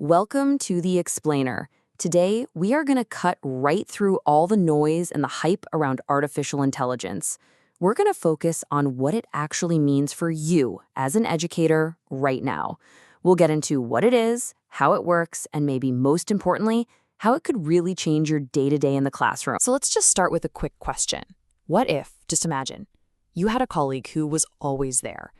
Welcome to The Explainer. Today, we are going to cut right through all the noise and the hype around artificial intelligence. We're going to focus on what it actually means for you as an educator right now. We'll get into what it is, how it works, and maybe most importantly, how it could really change your day-to-day in the classroom. So let's just start with a quick question. What if, just imagine, you had a colleague who was always there?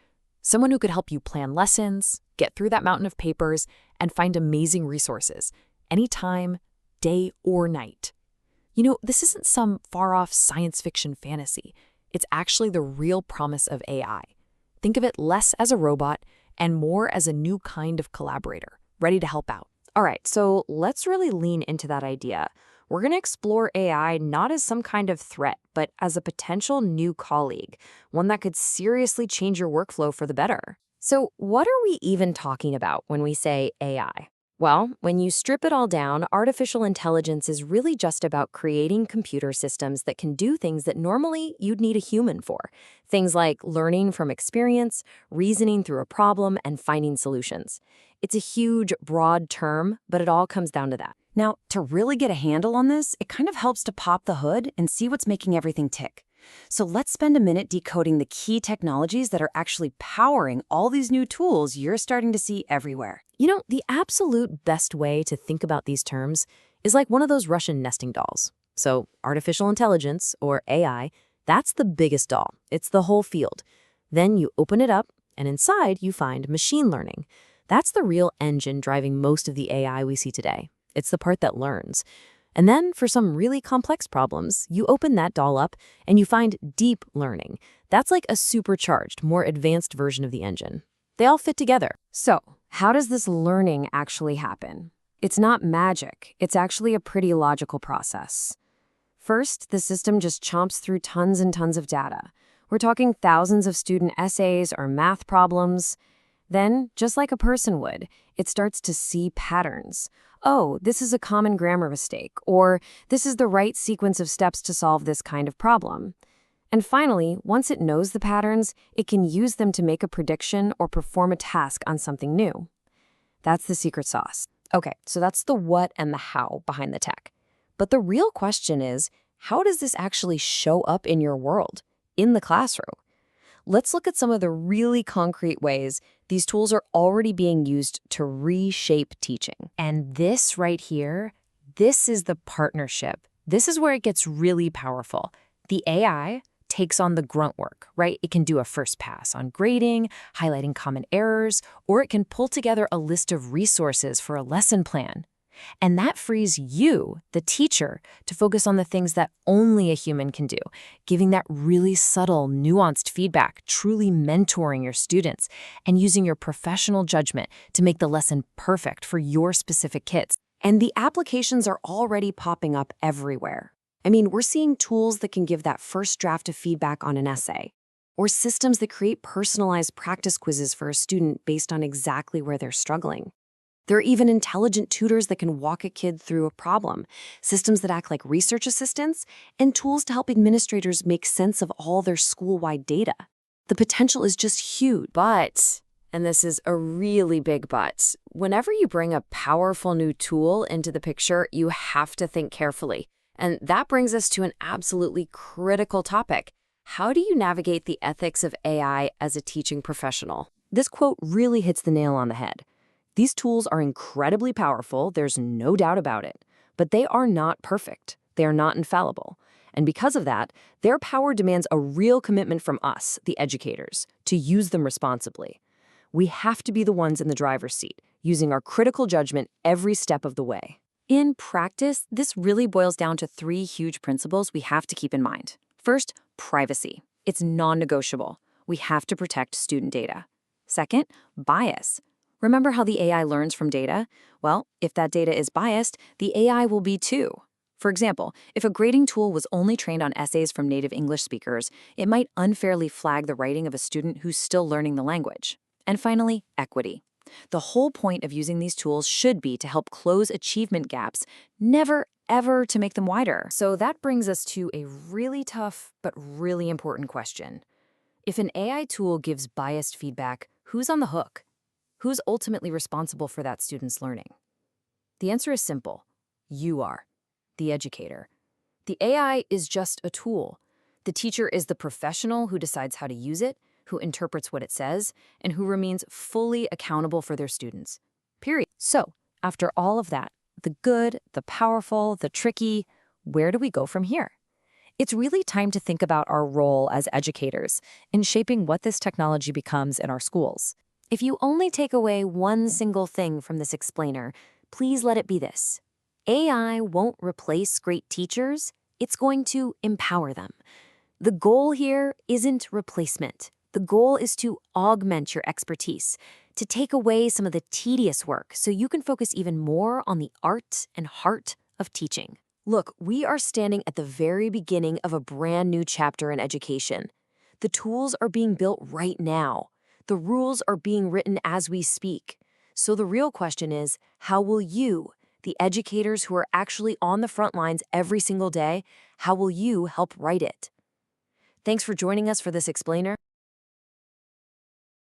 Someone who could help you plan lessons, get through that mountain of papers, and find amazing resources, anytime, day or night. You know, this isn't some far-off science fiction fantasy. It's actually the real promise of AI. Think of it less as a robot and more as a new kind of collaborator, ready to help out. All right, so let's really lean into that idea. We're going to explore AI not as some kind of threat, but as a potential new colleague, one that could seriously change your workflow for the better. So what are we even talking about when we say AI? Well, when you strip it all down, artificial intelligence is really just about creating computer systems that can do things that normally you'd need a human for. Things like learning from experience, reasoning through a problem, and finding solutions. It's a huge, broad term, but it all comes down to that. Now, to really get a handle on this, it kind of helps to pop the hood and see what's making everything tick. So let's spend a minute decoding the key technologies that are actually powering all these new tools you're starting to see everywhere. You know, the absolute best way to think about these terms is like one of those Russian nesting dolls. So artificial intelligence, or AI, that's the biggest doll. It's the whole field. Then you open it up, and inside you find machine learning. That's the real engine driving most of the AI we see today. It's the part that learns. And then, for some really complex problems, you open that doll up and you find deep learning. That's like a supercharged, more advanced version of the engine. They all fit together. So, how does this learning actually happen? It's not magic. It's actually a pretty logical process. First, the system just chomps through tons and tons of data. We're talking thousands of student essays or math problems. Then, just like a person would, it starts to see patterns. Oh, this is a common grammar mistake, or this is the right sequence of steps to solve this kind of problem. And finally, once it knows the patterns, it can use them to make a prediction or perform a task on something new. That's the secret sauce. Okay, so that's the what and the how behind the tech. But the real question is, how does this actually show up in your world, in the classroom? Let's look at some of the really concrete ways these tools are already being used to reshape teaching. And this right here, this is the partnership. This is where it gets really powerful. The AI takes on the grunt work, right? It can do a first pass on grading, highlighting common errors, or it can pull together a list of resources for a lesson plan. And that frees you, the teacher, to focus on the things that only a human can do, giving that really subtle, nuanced feedback, truly mentoring your students, and using your professional judgment to make the lesson perfect for your specific kids. And the applications are already popping up everywhere. I mean, we're seeing tools that can give that first draft of feedback on an essay, or systems that create personalized practice quizzes for a student based on exactly where they're struggling. There are even intelligent tutors that can walk a kid through a problem, systems that act like research assistants, and tools to help administrators make sense of all their school-wide data. The potential is just huge. But, and this is a really big but, whenever you bring a powerful new tool into the picture, you have to think carefully. And that brings us to an absolutely critical topic. How do you navigate the ethics of AI as a teaching professional? This quote really hits the nail on the head. These tools are incredibly powerful, there's no doubt about it, but they are not perfect. They are not infallible. And because of that, their power demands a real commitment from us, the educators, to use them responsibly. We have to be the ones in the driver's seat, using our critical judgment every step of the way. In practice, this really boils down to three huge principles we have to keep in mind. First, privacy. It's non-negotiable. We have to protect student data. Second, bias. Remember how the AI learns from data? Well, if that data is biased, the AI will be too. For example, if a grading tool was only trained on essays from native English speakers, it might unfairly flag the writing of a student who's still learning the language. And finally, equity. The whole point of using these tools should be to help close achievement gaps, never, ever to make them wider. So that brings us to a really tough but really important question. If an AI tool gives biased feedback, who's on the hook? Who's ultimately responsible for that student's learning? The answer is simple. You are the educator. The AI is just a tool. The teacher is the professional who decides how to use it, who interprets what it says, and who remains fully accountable for their students. Period. So, after all of that, the good, the powerful, the tricky, where do we go from here? It's really time to think about our role as educators in shaping what this technology becomes in our schools. If you only take away one single thing from this explainer, please let it be this. AI won't replace great teachers, it's going to empower them. The goal here isn't replacement. The goal is to augment your expertise, to take away some of the tedious work so you can focus even more on the art and heart of teaching. Look, we are standing at the very beginning of a brand new chapter in education. The tools are being built right now. The rules are being written as we speak. So the real question is, how will you, the educators who are actually on the front lines every single day, how will you help write it? Thanks for joining us for this explainer.